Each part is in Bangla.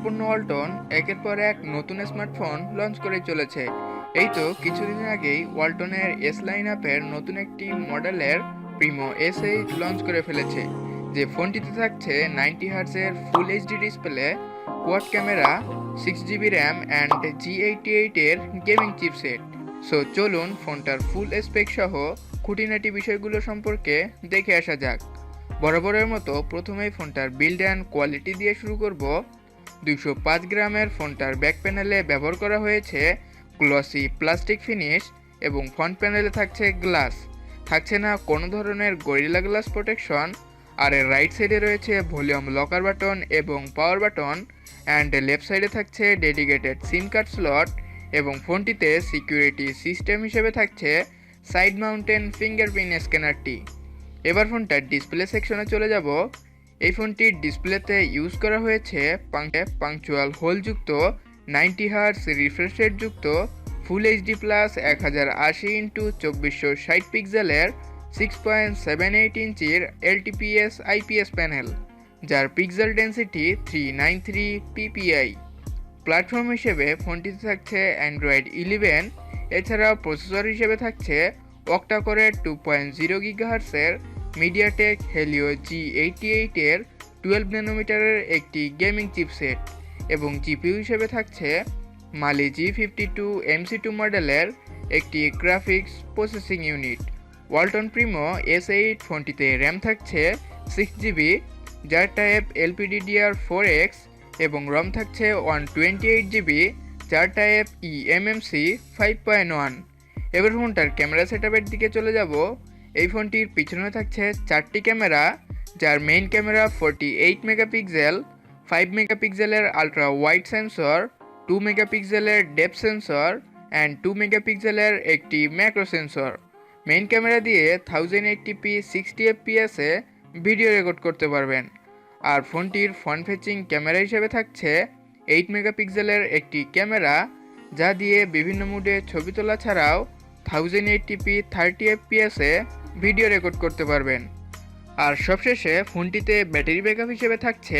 পণ্য ওয়ালটন একের পর এক নতুন স্মার্টফোন লঞ্চ করে চলেছে। এই তো কিছুদিন আগেই ওয়ালটনের এস লাইন আপের নতুন একটি মডেলের প্রিমো S8 লঞ্চ করে ফেলেছে। যে ফোনটিতে থাকছে 90 হার্টজের full HD display, quad camera, 6GB RAM and G88 এর গেমিং চিপসেট। সো চলুন ফোনটার ফুল স্পেক সহ খুঁটিনাটি বিষয়গুলো সম্পর্কে দেখে আসা যাক। বরাবরের মতো প্রথমেই ফোনটার বিল্ড অ্যান্ড কোয়ালিটি দিয়ে শুরু করব। 205 গ্রামের ফোনটার ব্যাক প্যানেলে ব্যবহার করা হয়েছে গ্লসি প্লাস্টিক ফিনিশ এবং ফ্রন্ট প্যানেলে থাকছে গ্লাস। থাকছে না কোনো ধরনের গরিলা গ্লাস প্রোটেকশন। আর এর রাইট সাইডে রয়েছে ভলিউম লকার বাটন এবং পাওয়ার বাটন অ্যান্ড লেফট সাইডে থাকছে ডেডিকেটেড সিম কার্ড স্লট এবং ফোনটিতে সিকিউরিটি সিস্টেম হিসেবে থাকছে সাইড মাউন্টেন ফিঙ্গারপ্রিন্ট স্ক্যানারটি। এবার ফোনটার ডিসপ্লে সেকশনে চলে যাব। এই ফোনটির ডিসপ্লেতে ইউজ করা হয়েছে পাংচুয়াল হোলযুক্ত 90 হার্টজ রিফ্রেশ রেট যুক্ত ফুল এইচডি প্লাস 1080x2460 পিক্সেলের 6.78 ইঞ্চির LTPS IPS প্যানেল, যার পিক্সেল ডেন্সিটি 393 ppi। প্ল্যাটফর্ম হিসেবে ফোনটিতে থাকছে অ্যান্ড্রয়েড 11। এছাড়াও প্রসেসর হিসেবে থাকছে অক্টাকোরের 2.0 GHz-এর মিডিয়াটেক হেলিও G88 এর 12 ন্যানোমিটারের একটি গেমিং চিপসেট এবং জিপিইউ হিসেবে থাকছে মালি G52 MC2 মডেলের একটি graphics processing unit. Walton Primo S8 ফোনটিতে র্যাম থাকছে 6GB, যার টাইপ LPDDR4X এবং রম থাকছে 128GB, যার টাইপ eMMC 5.1। এবার ফোনটার ক্যামেরা সেটআপের দিকে চলে যাব। এই ফোনটির পিছনে থাকছে 4টি ক্যামেরা, যার মেইন ক্যামেরা 48 মেগাপিক্সেল, 5 মেগাপিক্সেলের আলট্রা ওয়াইড সেন্সর, 2 মেগাপিক্সেলের ডেপথ সেন্সর অ্যান্ড 2 মেগাপিক্সেলের একটি ম্যাক্রো সেন্সর। মেইন ক্যামেরা দিয়ে 1080p 60 fps এ ভিডিও রেকর্ড করতে পারবেন। আর ফোনটির ফ্রন্ট ফেচিং ক্যামেরা হিসেবে থাকছে 8 মেগাপিক্সেলের একটি ক্যামেরা, যা দিয়ে বিভিন্ন মুডে ছবি তোলা ছাড়াও 1080p 30 fps এ ভিডিও রেকর্ড করতে পারবেন। আর সবশেষে ফোনটিতে ব্যাটারি ব্যাকআপ হিসেবে থাকছে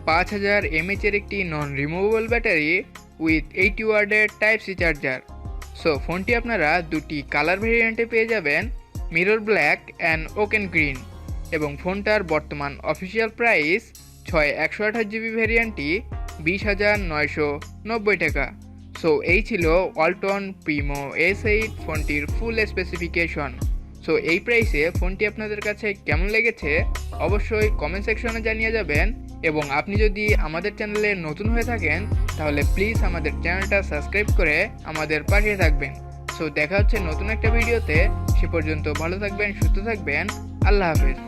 5000 mAh এর একটি নন রিমুভেবল ব্যাটারি উইথ 80 ওয়াটের টাইপ সি চার্জার। সো ফোনটি আপনারা দুটি কালার ভেরিয়েন্টে পেয়ে যাবেন, mirror black and woken green. এবং ফোনটার বর্তমান অফিসিয়াল প্রাইস 128GB ভেরিয়েন্টটি 20,990 টাকা। সো এই ছিল ওয়ালটন প্রিমো S8 ফোনটির ফুল স্পেসিফিকেশন। সো এই প্রাইসে ফোনটি আপনাদের কাছে কেমন লেগেছে অবশ্যই কমেন্ট সেকশনে জানিয়ে যাবেন। এবং আপনি যদি আমাদের চ্যানেলে নতুন হয়ে থাকেন তাহলে প্লিজ আমাদের চ্যানেলটা সাবস্ক্রাইব করে আমাদের পাশে থাকবেন। সো দেখা হচ্ছে নতুন একটা ভিডিওতে। সে পর্যন্ত ভালো থাকবেন, সুস্থ থাকবেন। আল্লাহ হাফেজ।